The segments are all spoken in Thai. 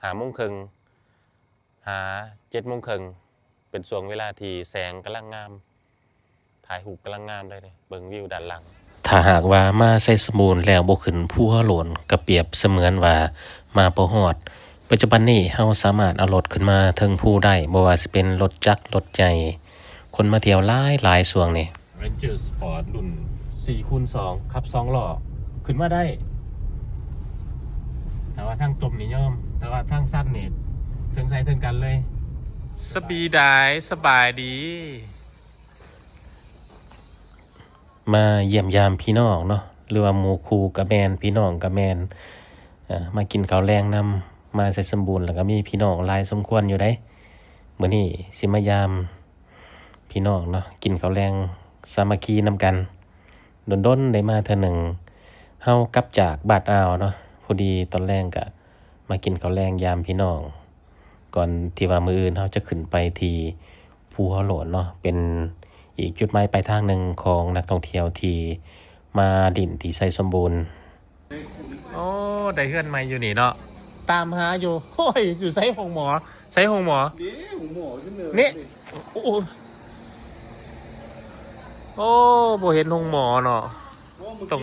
5:30หา7:30เป็นช่วงเวลาที่แสงกำลังงามถ่ายรูปกำลังงามเลยเนี่ยเบิ่งวิวด้านหลังถ้าหากว่ามาไซสมูลแล้วบ่ขึ้นภูหัวโล้นก็เปรียบเสมือนว่ามาบ่ฮอดปัจจุบันนี้เฮาสามารถเอารถขึ้นมาถึงภูได้บ่ว่าสิเป็นรถจักรรถใหญ่คนมาเที่ยวหลายช่วงนี้ Ranger Sport รุ่น 4x2 ขับ2ล้อขึ้นมาได้แต่ว่าทางตมนี่ย่อมแต่ว่าทางสั้นนี่ถึงใส่ถึงกันเลยสปีดายสบายดีมาเยี่ยมยามพี่น้องเนาะหรือว่าหมู่คู่กับแมนพี่น้องกับแมนมากินข้าวแรงนำมาใส่สมบูรณ์แล้วก็มีพี่น้องหลายสมควรอยู่ได้มื้อนี้สิมายามพี่น้องเนาะกินข้าวแรงสามัคคีนำกันดนๆได้มาเทื่อหนึ่งเฮากลับจากบาดอ่าวเนาะพอดีตอนแรกก็มากินข้าวแรงยามพี่น้องก่อนที่ว่ามื้ออื่นเฮาจะขึ้นไปที่ภูหัวโล้นเนาะเป็นอีกจุดหมายปลายทางหนึ่งของนักท่องเที่ยวที่มาดินที่ไซสมบูรณ์โอ้ได้เฮือนใหม่อยู่นี่เนาะตามหาอยู่โอ้ยอยู่ไซห้องหมอนี่ห้องหมอขึ้นเลยนี่โอ้บ่เห็นห้องหมอเนาะตรง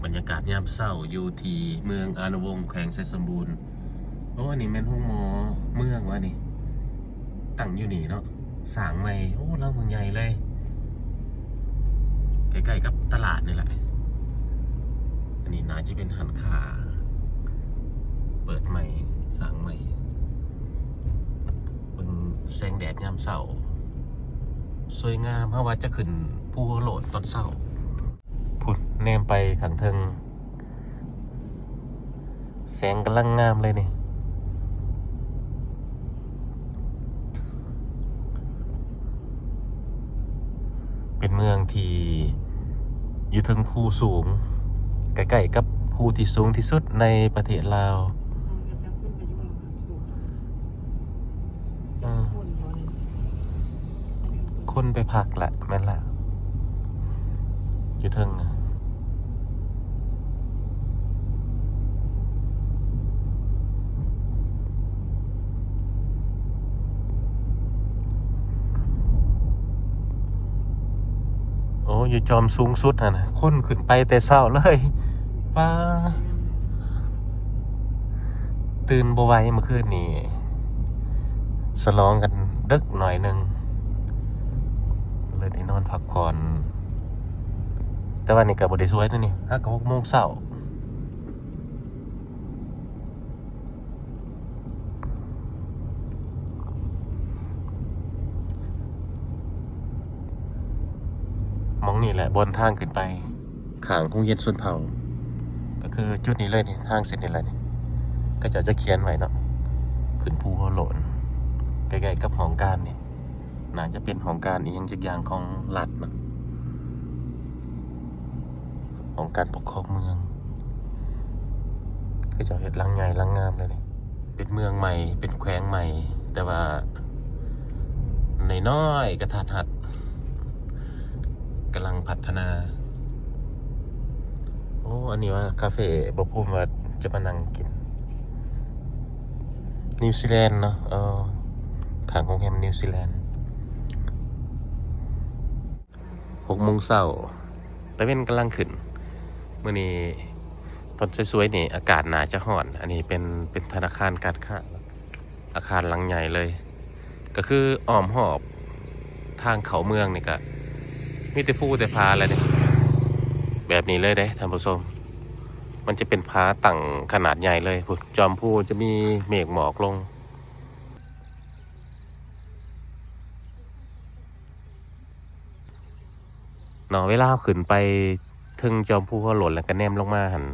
บรรยากาศยามเช้าอยู่ที่เมืองอานวงศ์แขวงไซสมบูรณ์โอ้อันนี้แม่นห้องหมอเมืองวะนี่ตั้งอยู่นี่เนาะสร้างใหม่โอ้เราเมืองใหญ่เลยใกล้ๆกับตลาดนี่แหละอันนี้น่าจะเป็นหันคาเปิดใหม่สร้างใหม่เป็นแสงแดดยามเช้าสวยงามเพราะว่าจะขึ้นภูหัวโล้นตอนเช้าพุ่นแนมไปขังเทิงแสงกำลังงามเลยนี่เป็นเมืองที่อยู่ถึงภูสูงใกล้ๆกับภูที่สูงที่สุดในประเทศลาวคนไปพักแหละแม่นละอยู่ถึงโอ้อยู่จอมสูงสุดนะคนขึ้นไปแต่เช้าเลยป้าตื่นบ่ไหวเมื่อคืนนี้สลองกันดึกหน่อยนึงเลยได้นอนพักผ่อนแต่วันนี้ก็บ่ได้สวยนะนี่5-6 โมงเช้านี่แหละบนทางขึ้นไปข้างโรงเรียนชนเผ่าก็คือจุดนี้เลยนี่ทางเส้นนี้แหละนี่ก็จะเขียนไว้เนาะขึ้นภูหัวโล้นใกล้ๆกับหอการนี่น่าจะเป็นหอการอีกอย่างของรัฐเนาะหอการปกครองเมืองก็จะเฮ็ดหลังใหญ่หลังงามเลยนี่เป็นเมืองใหม่เป็นแขวงใหม่แต่ว่าน้อยๆกระทัดรัดกำลังพัฒนาโอ้อันนี้ว่าคาเฟ่บอกพูดว่าจะมานั่งกินนิวซีแลนด์เนาะข้างโรงแรมนิวซีแลนด์6 โมงเช้าตะเว้นกำลังขึ้นมื้อนี้ตอนสวยๆนี่อากาศน่าจะร้อนอันนี้เป็นธนาคารการค้าอาคารหลังใหญ่เลยก็คืออ้อมหอบทางเขาเมืองนี่ก็มีแต่ภูแต่ผาอะไรเนี่ยแบบนี้เลยท่านผู้ชมมันจะเป็นผาตั้งขนาดใหญ่เลยจอมภูจะมีเมฆหมอกลงเนาะเวลาขึ้นไปถึงจอมภูหัวโล้นแล้วก็แนมลงมาหัน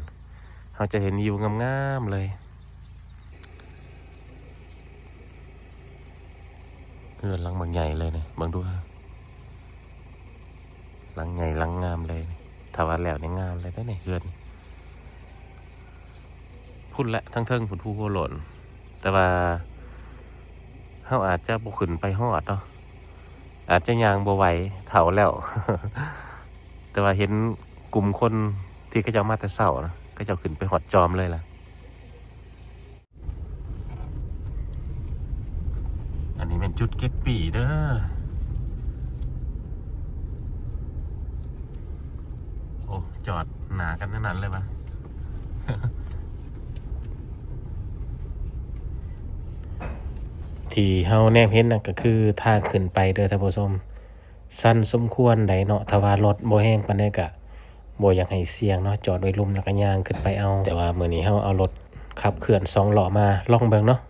เราจะเห็นวิวงามๆเลยเฮือนหลังบางใหญ่เลยเนี่ยบางดูหลังใหญ่หลังงามเลยถ้าว่าแล้วเนี่ยงามเลยได้เนี่ยเฮือนพุ่นละทั้งเทิงพุ่นภูหัวโล้นแต่ว่าเขาอาจจะบุกขึ้นไปฮอดเนาะอาจจะยางบ่ไหวเฒ่าแล้ว แต่ว่าเห็นกลุ่มคนที่เขาจะมาแต่เช้านะก็จะขึ้นไปฮอดจอมเลยล่ะ นี้เป็นจุดเก็บปีเด้อโอ้จอดหนากันนั้นเลยปะ ที่เฮาแนมเห็นน่ะก็คือทางขึ้นไปเด้อท่านผู้ชมสั้นสมควรได้เนาะถ้าว่ารถบ่แห้งปานใดก็บ่อยากให้เสี่ยงเนาะจอดไว้ลุ่มแล้วก็ย่างขึ้นไปเอาแต่ว่ามื้อนี้เฮาเอารถขับเคลื่อน2ล้อมาลองเบิ่งเนาะ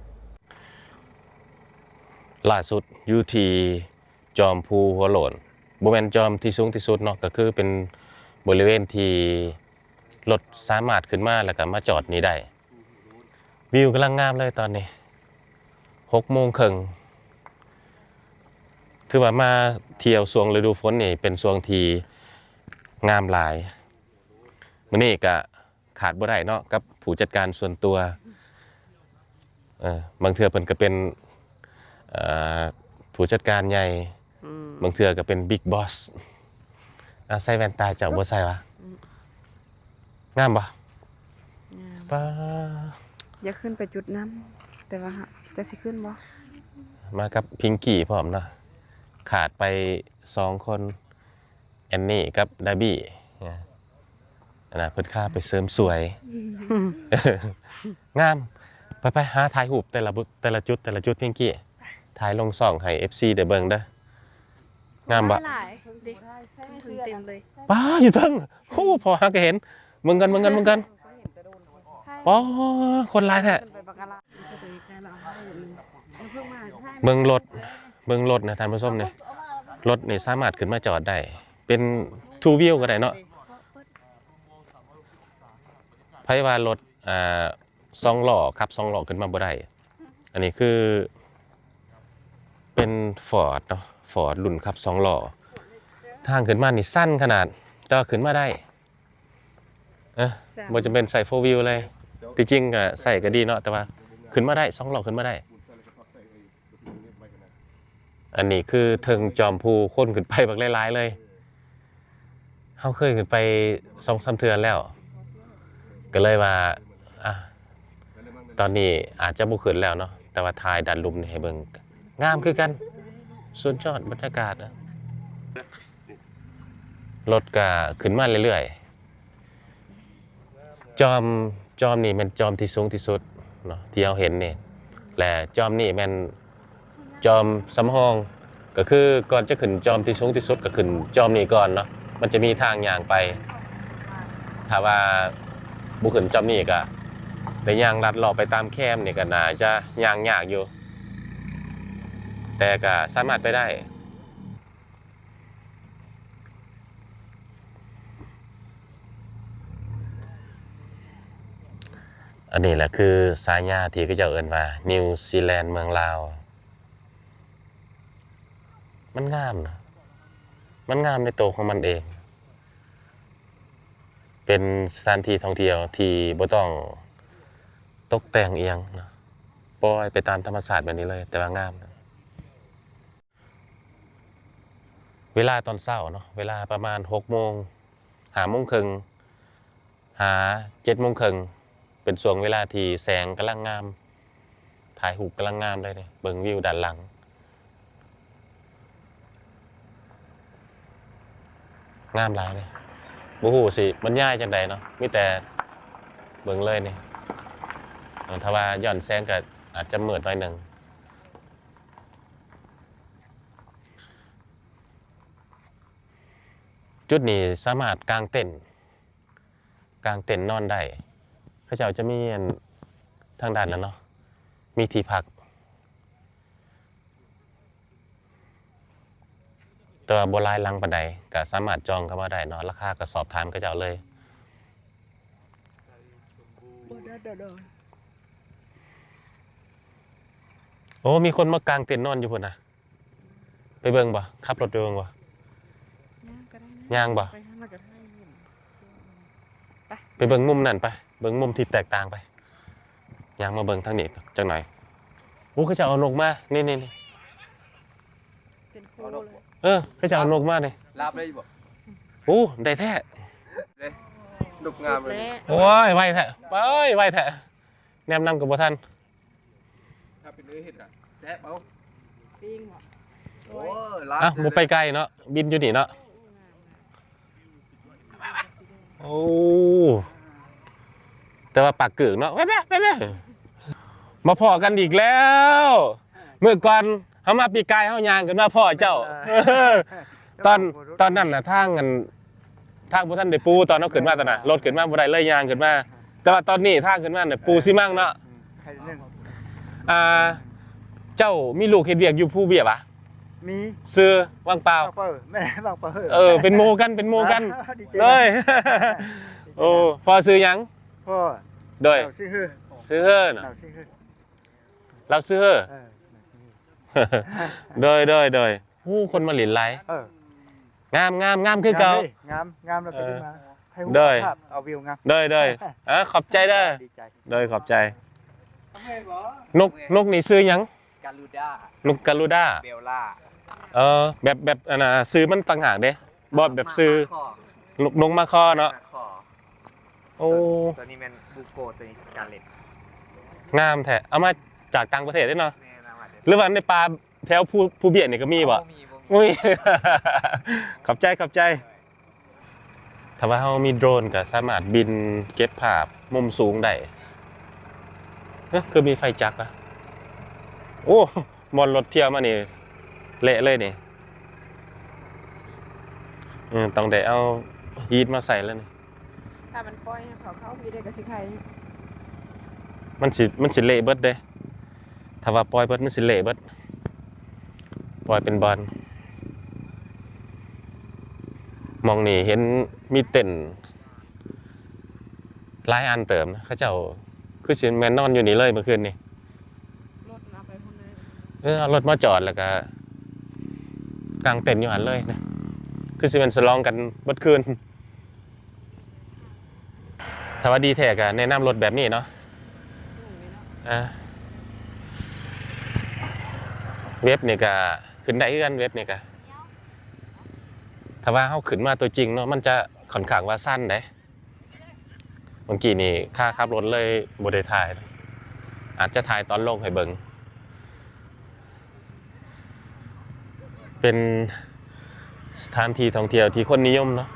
ล่าสุดอยู่ที่จอมภูหัวโหลนบ่แม่นจอมที่สูงที่สุดเนาะก็คือเป็นบริเวณที่รถสามารถขึ้นมาแล้วก็มาจอดนี้ได้วิวกำลังงามเลยตอนนี้6:30ถือว่ามาเที่ยวช่วงฤดูฝนนี่เป็นช่วงที่งามหลายมื้อนี้ก็ขาดบ่ได้เนาะกับผู้จัดการส่วนตัวบางเทื่อเพิ่นก็เป็นผู้จัดการใหญ่บางเทื่อก็เป็นบิ๊กบอสใส่แว่นตาเจ้าบ่ใส่วะงามบ่ป้าอย่าขึ้นไปจุดน้ำแต่ว่าจะสิขึ้นบ่มากับพิงกี้พร้อมเนาะขาดไป2คนแอนนี่กับดาบี้นะเพิ่นค่าไปเสริมสวยงามไปหาถ่ายรูปแต่ละจุดพิงกี้ถ่ายลงส่องให้ FC ได้เบิ่งเด้องามบ่เต็มเลยป้าอยู่เทิงโอ้พอหาก็เห็นมึงกันป้าคนหลายแท้เบิ่งรถนะท่านผู้ชมนี่รถนี่สามารถขึ้นมาจอดได้เป็น2 วิวก็ได้เนาะไผว่ารถ2ล้อขับ2ล้อขึ้นมาบ่ได้อันนี้คือเป็น Ford เนาะ Ford รุ่นขับ2ล้อทางขึ้นมานี่สั้นขนาดแต่ขึ้นมาได้บ่จำเป็นใส่4 วิวเลยที่จริงก็ใส่ก็ดีเนาะแต่ว่าขึ้นมาได้2ล้อขึ้นมาได้อันนี้คือเทิงจอมภูคนขึ้นไปบักหลายๆเลยเฮาเคยขึ้นไป 2-3 เทื่อแล้วก็เลยว่าตอนนี้อาจจะบ่ขึ้นแล้วเนาะแต่ว่าถ่ายดันลุมนี่ให้เบิ่งงามคือกันสุดยอดบรรยากาศรถก็ขึ้นมาเรื่อยๆจอมนี่มันจอมที่สูงที่สุดเนาะที่เราเห็นนี่และจอมนี่มันจอมสำรองก็คือก่อนจะขึ้นจอมที่สูงที่สุดก็ขึ้นจอมนี่ก่อนเนาะมันจะมีทางย่างไปถ้าว่าบ่ขึ้นจอมนี่ก็ได้ย่างลัดเลาะไปตามแคมนี่ก็น่าจะย่างยากอยู่แต่ก็สามารถไปได้อันนี้แหละคือสายญาที่เขาเจ้าเอิ้นว่านิวซีแลนด์เมืองลาวมันงามนะมันงามในตัวของมันเองเป็นสถานที่ท่องเที่ยวที่บ่ต้องตกแต่งอีหยังนะปล่อยไปตามธรรมชาติแบบนี้เลยแต่ว่างามนะเวลาตอนเช้าเนาะเวลาประมาณ 6:00 น 5:30 น 7:30 นเป็นช่วงเวลาที่แสงกำลังงามถ่ายรูปกำลังงามเลยเนี่ยเบิ่งวิวด้านหลังงามหลายเลยบ่ฮู้สิบรรยายจังไดเนาะมีแต่เบิ่งเลยนี่ถ้าว่าย้อนแสงก็อาจจะมืดหน่อยนึงจุดนี้สามารถกางเต็นท์นอนได้เขาเจ้าจะมีทางด้านนั้นเนาะมีที่พักแต่ว่าบ่หลายหลังปานใดก็สามารถจองเข้ามาได้เนาะราคาก็สอบถามเขาเจ้าเลยโอ้มีคนมากางเต็นท์นอนอยู่พุ่นน่ะไปเบิ่งบ่ขับรถไปเบิ่งบ่ย่างบ่ไปเบิ่งมุมนั่นไปเบิ่งมุมที่แตกต่างไปย่างมาเบิ่งทางนี้จังหน่อยโอ้เขาจะเอานกมานี่เป็นคู่เลยเขาจะเอานกมานี่ลาบได้บ่โอ้ได้แท้นกงามเลยโอ้ยไวแท้ไวแท้แนมนำกับบ่ทันถ้าเป็นเนื้อเห็ดอ่ะแซ่บเอา ปิ้งบ่ โอ้ร้าน อ่ะบ่ไปไกลเนาะบินอยู่นี่เนาะโอ้แต่ว่าปากเกิกเนาะแว่ๆมาพอกันอีกแล้วเมื่อก่อนเฮามาปีกายเฮายางกันมาพ่อเจ้าตอนนั้นน่ะทางบ่ทันได้ปูตอนเฮาขึ้นมาตอนน่ะรถขึ้นมาบ่ได้เลยยางขึ้นมาแต่ว่าตอนนี้ทางขึ้นมาเนี่ยปูซิมั่งเนาะเจ้ามีลูกเฮ็ดเวียกอยู่ผู้เบียบอ่ะ มี ซื้อว่างเปล่า บางเปิดแม่บางเปิด เป็นโมกันเลย โอ้พอซื้อยัง พ่อ โดย เราซื้อเฮ้อ ซื้อเฮ้อน่ะ เราซื้อเฮ้อ เราซื้อเฮ้อ เออ โดยผู้คนมาหลินไหล เออง ามคือเก่าง ามเราไปดูมาให้หู ได้ ภาพเอาวิวงาม โดยขอบใจเด้อ ดีใจ โดยขอบใจนกนี่ซื้อยัง กาลูด้าน กกาลูด้า เบลล่า แบบอันน่ะซื้อมันต่างหากเด้บ่แบบซื้อนกมาคอเนาะ คอ โอ้ ตัวนี้เป็นบูโกตัวนี้สกาเลต งามแท้เอามาจากต่างประเทศได้เนาะ แม่นะมาเดี๋ยว หรือว่าในป่าแถวผู้เบียดนี่ก็มีบ่ มี อุ้ย ขอบใจถ้าว่าเรามีโดรนก็สามารถบินเก็บภาพมุมสูงได้คือมีไฟจักรอะโอ้มอนรถเที่ยวมานี่เละเลยนี่ต้องได้เอาฮีทมาใส่แล้วนี่ ถ้ามันปล่อยให้เขาเข้าพี่ได้ก็สิใคร มันสิเละเบิดเด้ถ้าว่าปล่อยเบิดมันสิเละเบิดปล่อยเป็นบอลมองนี่เห็นมีเต็นท์หลายอันเติมนะเขาเจ้าคือสิแม่นนอนอยู่นี่เลยเมื่อคืนนี่ รถเอาไปพุ่นเลย เอารถมาจอดแล้วก็กางเต็นท์อยู่หันเลยนะคือสิเป็นสลองกันเบิดคืนถ้าว่าดีแท้ก็แนะนำรถแบบนี้เนาะเว็บนี่ก็ขึ้นได้คือกันเว็บนี่ก็ถ้าว่าเฮาขึ้นมาตัวจริงเนาะมันจะค่อนข้างว่าสั้นเด้เมื่อกี้นี่ค่าขับรถเลยบ่ได้ถ่ายนะอาจจะถ่ายตอนลงให้เบิ่งเป็นสถานที่ท่องเที่ยวที่คนนิยมเนาะ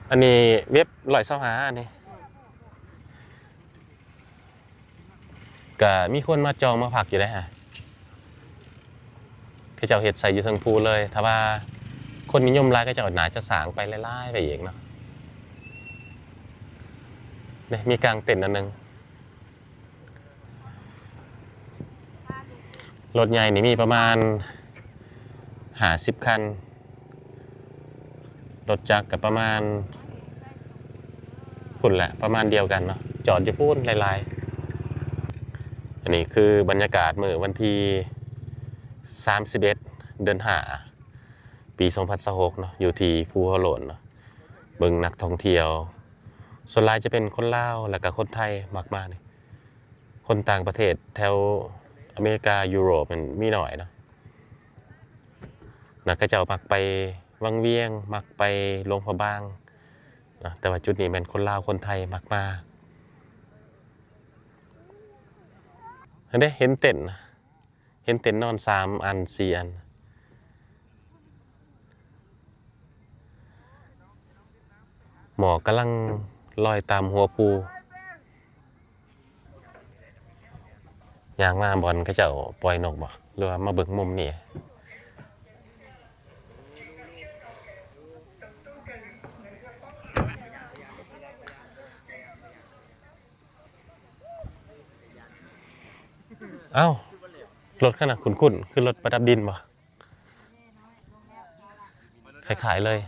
อันนี้เว็บ125อันนี้ก็มีคนมาจองมาพักอยู่ได้ฮะคือเจ้าเฮ็ดใส่อยู่ทั้งภูเลยถ้าว่าคนนิยมหลายก็เจ้าหนาจะสร้างไปไล่ๆไปเองเนาะเนี่ยมีกลางเต็นท์อันนึงรถใหญ่นี่มีประมาณ50คันรถจักรกับประมาณพุ่นแหละประมาณเดียวกันเนาะจอดอยู่พุ่นหลายๆอันนี้คือบรรยากาศมื้อวันที่31 เดือน5 ปี 2026เนาะอยู่ที่ภูหัวโล้นเนาะเบิ่งนักท่องเที่ยวส่วนหลายจะเป็นคนลาวแล้วก็คนไทยมากๆนี่คนต่างประเทศแถวอเมริกายุโรปมันมีหน่อยเนาะนะก็จะมักไปวังเวียงมักไปหลวงพระบางนะแต่ว่าจุดนี้เป็นคนลาวคนไทยมักมาเห็นเต็นท์นอน3 อัน 4 อันหมอกกำลังลอยตามหัวภูอย่างมาบอลก็จะปล่อยนกบ่หรือว่ามาเบิ่งมุมนี่เอ้ารถขนาดคุ้นๆคือรถประดับดินบ่ขายเลย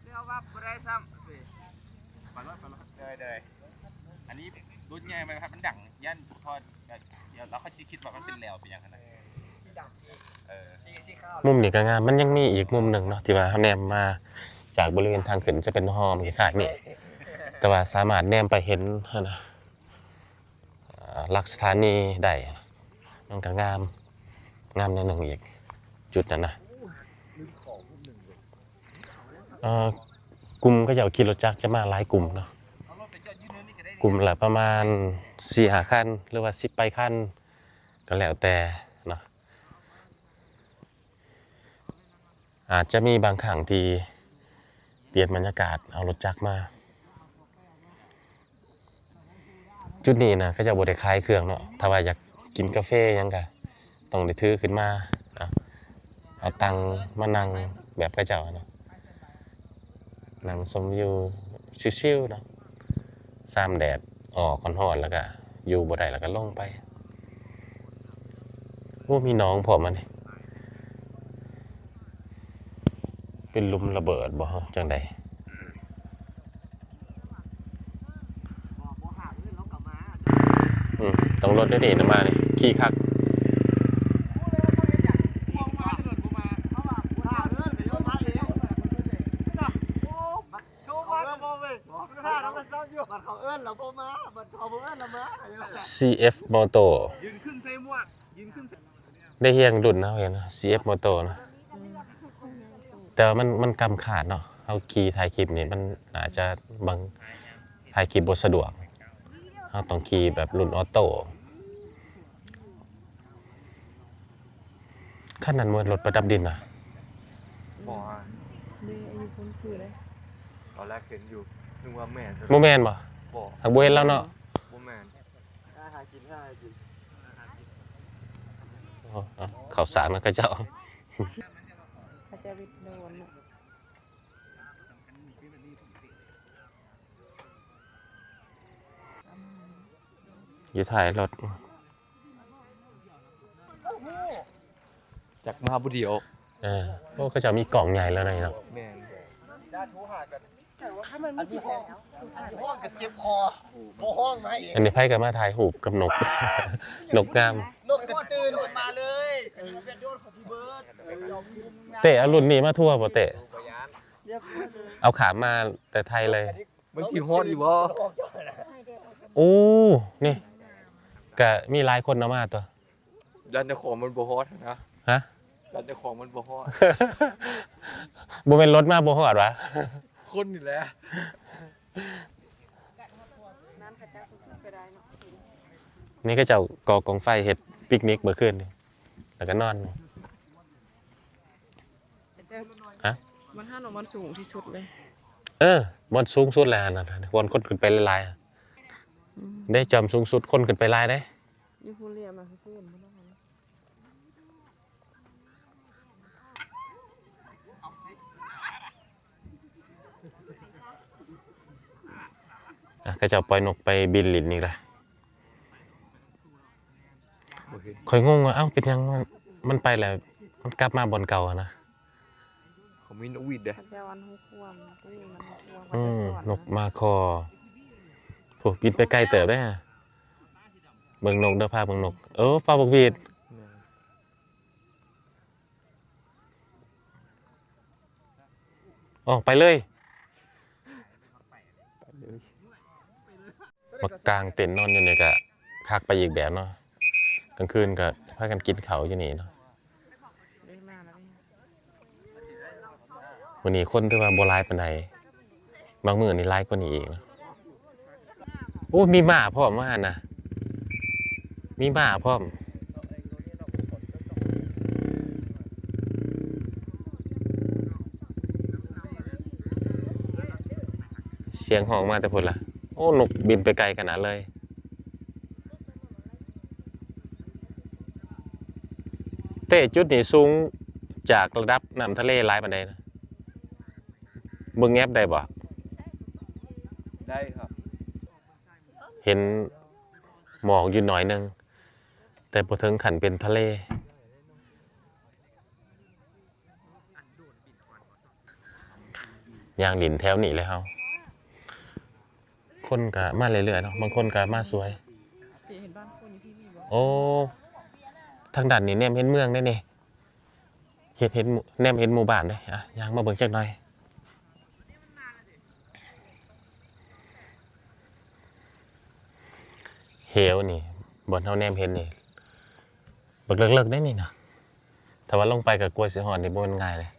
เรียกว่าบ่ได้ซ้ำไปรถเลยอันนี้รุ่นใหญ่ไหมครับมันดังย่านพอเดี๋ยวเราเขาคิดว่ามันเป็นแนวเป็นอย่างนั้นมุมนี้ก็งามมันยังมีอีกมุมหนึ่งเนาะที่ว่าเขาแนมมาจากบริเวณทางขึ้นจะเป็นห้อมคล้ายๆนี่แต่ว่าสามารถแนมไปเห็นนะลักษณะนี้ได้มันก็งามในหนึ่งอีกจุดนั้นนะกลุ่มก็จะเอาขี่รถจักรจะมาหลายกลุ่มเนาะ กลุ่มละประมาณ4-5 คันหรือว่า10 ไปคันก็แล้วแต่เนาะอาจจะมีบางครั้งที่เปลี่ยนบรรยากาศเอารถจักรมาจุดนี้นะก็จะบ่ได้ขายเครื่องเนาะถ้าว่าอยากกินกาแฟหยังก็ต้องได้ถือขึ้นมาเอาตังมานั่งแบบกระเจ้าเนาะนั่งชมวิวชิลๆเนาะซ้ำแดดออกร้อนๆแล้วก็อยู่บ่ได้แล้วก็ลงไปโอ้มีน้องผมมันเป็นหลุมระเบิดบ่จังใดต้องรถด้วยนี่นะมานี่ขี่คักCF Moto ยืนขึ้นใส่หมวกยืนขึ้นใส่ ได้เฮียงดุนนะเห็นนะ CF Moto นะแต่ว่ามันกำขาดเนาะเอาขี่ถ่ายคลิปนี่มันอาจจะบางถ่ายคลิปบ่สะดวกเราต้องขี่แบบรุ่นออโต้ขั้นนั้นมันรถประดับดินนะ บ่ เด้อายุคนคือเลย ตอนแรกเห็นอยู่นึกว่าแม่น โมแมนบ่ บ่ หากบ่เห็นแล้วเนาะ บ่แม่นหากิน ข่าวสารมันก็เจ้า เขาจะวิดโดนน่ะ อยู่ถ่ายรถ จากมาบุเดียว โอ้เขาเจะมีกล่องใหญ่แล้วหน่อยเนาะ แม่น อันนี้ห้อง ห้องกับเจ็บคอโมห้องมาเอง อันนี้ไพ่กับมาถ่ายหูปกับนก นกงาม นกกระตื่นกันมาเลยเป็นโยนของพี่เบิร์ด เตะเอารุ่นนี้มาทั่วบ่เตะ เรียบร้อยเลย เอาขามาแต่ไทยเลย มันสิฮอดอยู่บ่ โอ้นี่ก็มีหลายคนเอามาตัว ยันเจ้าของมันบ่ฮอดนะ ฮะ ยันเจ้าของมันบ่ฮอด บ่เป็นรถมาบ่ฮอดวะ คนนี่แหละ น้ำกระจายไปได้เนาะ นี่ก็เจ้าก่อกองไฟเฮ็ดปิกนิกเมื่อคืนนี่แล้วก็นอน ฮะ มันห้าหนมันสูงที่สุดเลย มันสูงสุดแล้วนะคนขึ้นไปหลายๆได้จำสูงสุดคนขึ้นไปหลายได้ ยูฟูเรียมาคือพูดมันต้อง ก็จะปล่อยนกไปบินหลินนี่แหละ โอเค คอยงงว่าเอ้าเป็นยังมันไปแล้วมันกลับมาบนเก่าอะนะ เขามีนกหวีดเด้อ พระเจ้าวันหุควมตู้มันหุควม นกมาคอพวกบินไปไกลเติบได้ฮะเบิ่งนกเด้อพาเบิ่งนกปลาบกหวีดไปเลยมากลางเต็นท์นอนอยู่นี่ก็คักไปอีกแบบเนาะกลางคืนก็พากันกินข้าวอยู่นี่เนาะ ได้มาแล้วเนี่ย วันนี้คนที่ว่าบ่หลายปานใดบางมื้อนี่หลายกว่านี้อีกนะโอ้มีหมาพร้อมว่าหั่นน่ะมีหมาพร้อมเสียงห้องมาแต่พุ่นล่ะโอ้นกบินไปไกลขนาดเลยเต้จุดนี้สูงจากระดับน้ำทะเลหลายปานใดนะเบิ่งแงบได้บ่ ได้ครับ เห็นหมอกอยู่หน่อยหนึงแต่บ่ถึงขั้นเป็นทะเลย่างดินแถวนี้เลยเฮาคนก็มาเรื่อยๆเนาะบางคนก็มาสวย เห็นบ้านคนที่นี่บ่ โอ้ทางด้านนี้แนมเห็นเมืองได้นี่เห็นแนมเห็นหมู่บ้านได้ย่างมาเบิ่งจักหน่อยเหวนี่บ่อนเฮาแนมเห็นนี่บักเลิกๆได้นี่นะแต่ว่าลงไปกับกล้วยสิฮอดนี่บ่แม่นง่ายเลย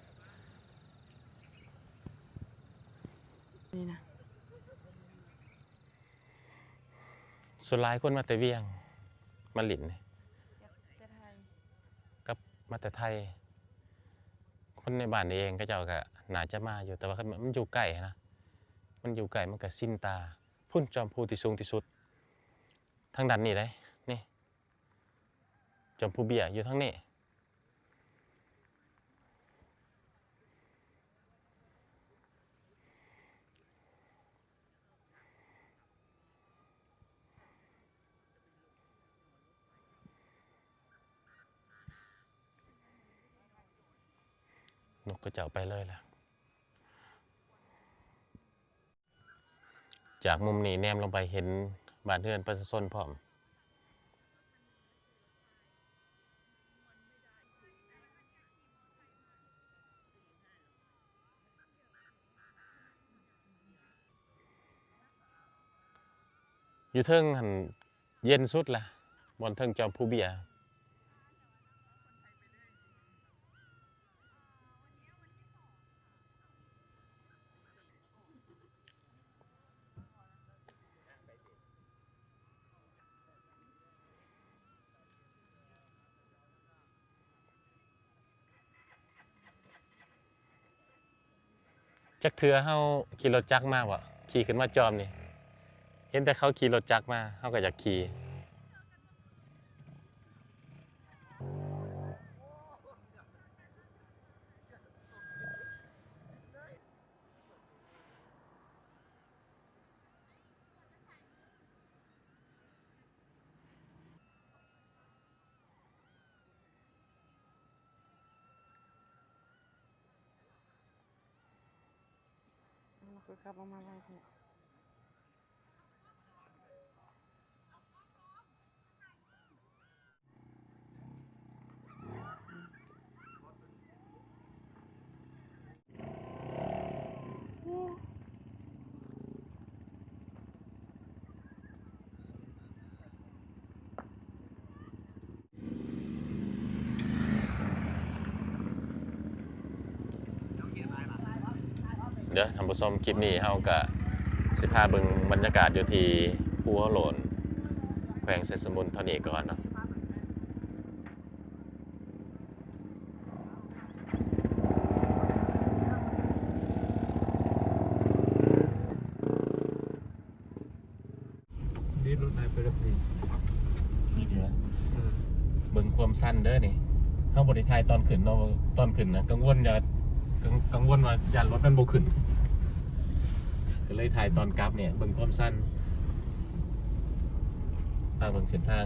นี่นะ ส่วนหลายคนมาแต่เวียงมาหลินนี่ จะไทย กับมาแต่ไทย คนในบ้านเองก็เจ้าก็น่าจะมาอยู่แต่ว่ามันอยู่ใกล้นะมันอยู่ไกลมันก็สิ้นตาพุ่นจอมพูที่สูงที่สุดทางด้านนี้เลยนี่จอมพูเบียอยู่ทางนี้นกก็จะเอาไปเลยล่ะจากมุมนี้แนมลงไปเห็นบ้านเรือนประชาชนพร้อมอยู่เทิงหันเย็นสุดล่ะบนเทิงจอมพูเบียจักเทือเฮาขี่รถจักรมาบ่ขี่ขึ้นมาจอมนี่เห็นแต่เขาขี่รถจักรมาเฮาก็อยากขี่เราคือกลับมาไว้เนี่ย เดี๋ยวท่านผู้ชมคลิปนี้เฮาก็สิพาเบิ่งบรรยากาศอยู่ที่ภูหัวโหลนแขวงไซสมุนเท่านี้ก่อนเนาะนี่รถนายไปรับดี นี่ดีนะเบิ่งความสั้นเด้อนี่เฮาบ่ได้ถ่ายตอนขึ้นเนาะตอนขึ้นนะกังวลว่าย่านรถมันบ่ขึ้นก็เลยถ่ายตอนกลับเนี่ยเบิ่งความสั้นทางเบิ่งเส้นทาง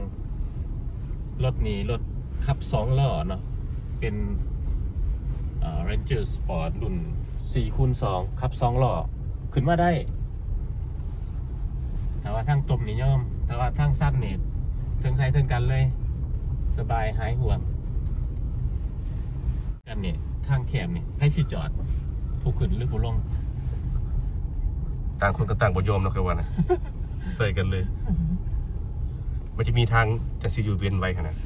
รถนี่รถขับ2ล้อเนาะเป็นRanger Sport รุ่น 4x2 ขับ2ล้อขึ้นมาได้แต่ว่าทางตมนี่ย่อมแต่ว่าทางสั้นนี่เทิงไซเทิงกันเลยสบายหายห่วงกันนี่ทางแคบนี่ให้สิจอดผู้ขึ้นหรือผู้ลง ต่างคนก็ต่างบ่ยอมเนาะคือว่านะ ใส่กันเลย มันจะมีทางจะสิอยู่เวียนไว้ขนาด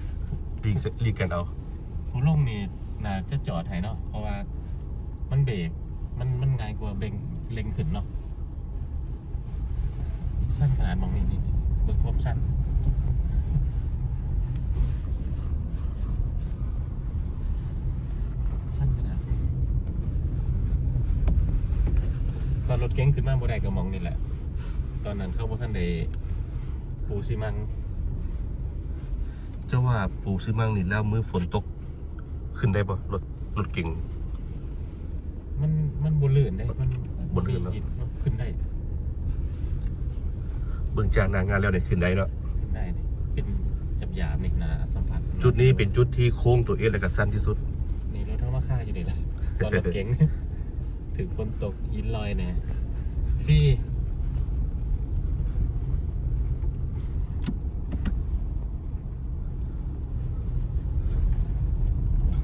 ลีกกันเอา ผู้ลงนี่น่าจะจอดให้เนาะเพราะว่ามันเบรกมันง่ายกว่าเล็งขึ้นเนาะสั้นขนาดมองนี่เบิ่งความสั้นสั้นขนาดตอนรถเก๋งขึ้นมาบ่ได้ก็มองนี่แหละตอนนั้นเข้าบ่ทันได้ปูซีมัง เจ้าว่าปูซื้อมั่งนี่แล้วมือฝนตก ขึ้นได้บ่รถเก่ง มันบ่ลื่นได้มัน บ่ลื่นเนอะ มันขึ้นได้ เบิ่งจากหน้างานแล้วเนี่ยขึ้นได้เนาะ ขึ้นได้นี่เป็นหยาบๆนี่นะสัมผัส จุดนี้เป็นจุดที่โค้งตัวเอสและก็สั้นที่สุด นี่รถทั้งราคาอยู่นี่แหละ ตอนรถเก๋ง ถึงฝนตกหินลอยเนี่ยฟรี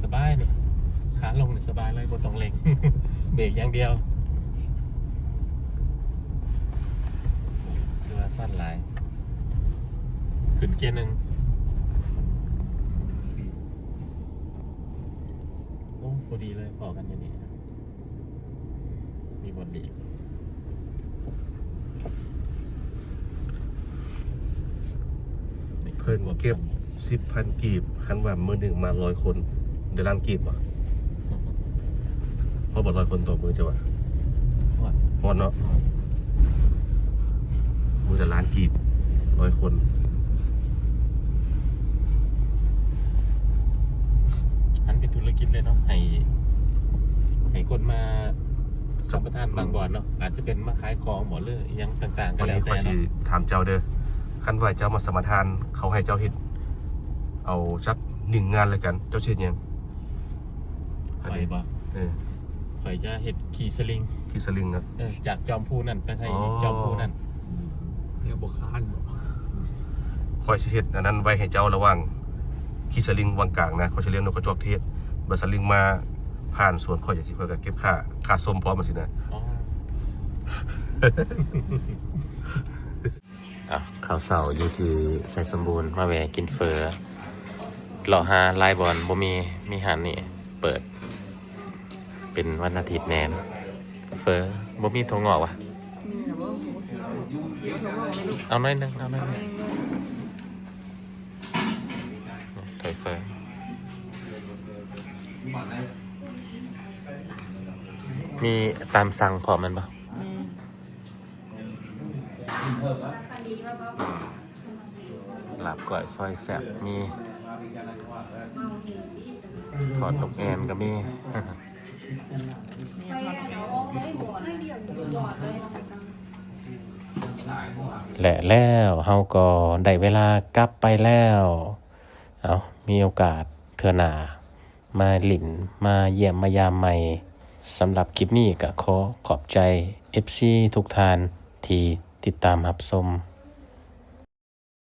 สบายนี่ขาลงนี่สบายเลยบนตรงเล็ง เบรกอย่างเดียวคือว่าสั้นหลาย ขึ้นเกียร์หนึ่งโอ้พอดีเลยพอกันอย่างนี้มีบทดี เพิ่นเก็บ 10,000 กีบคันว่ามื้อหนึงมา100 คนได้ล้านกีบบ่พอบ่100 คนต่อมื้อจะว่าฮอดเนาะมื้อละล้านกีบ100 คน อันเป็นธุรกิจเลยเนาะให้คนมาสัมปทานบางบ่อนเนาะอาจจะเป็นมาขายของหมดเลยอิหยังต่างๆก็ วัน แล้ว นี้ แต่ ข้อยสิ เนาะ ถามเจ้าเด้อคันว่าเจ้ามาสมทานเขาให้เจ้าเฮ็ดเอาสัก1 งานแล้วกัน เจ้าเฮ็ดหยัง ข่อยบ่ เออ ข่อยจะเฮ็ดขี่สลิง ที่สลิงนะ จากจอมพูนั่นไปใส่ อ๋อ จอมพูนั่น เนี่ยบ่ค้านบ่ คอยสิเฮ็ดอันนั้นไว้ให้เจ้าระหว่างขี่สลิงวางกลางนะเขาสิเลี้ยงนกกระจอกเทศบัดสลิงมาผ่านสวนข่อยอยากสิเพิ่นก็เก็บค่าส้มพร้อมจังซี่นะ อ๋อ ข้าวเสาอยู่ที่ใส่สมบูรณ์มาแวะกินเฟอรอหาลายบอลบ่มีหันนี่เปิด เป็นวันอาทิตย์แน่นเฟอบ่มีถั่วงอกวะ มีแต่ว่าโหถั่วงอกไม่ลูก เอาหน่อยหนึงถอยเฟอมีตามสั่งพร้อมมันบ่หลับก่อยซอยแซ่บมีถอดนกแอนก็มี และแล้วเฮาก็ได้เวลากลับไปแล้ว เอามีโอกาสเทื่อหน้ามาหลินมาเยี่ยมมายามใหม่สำหรับคลิปนี้ก็ขอขอบใจ FC ทุกท่านที่ติดตามรับชม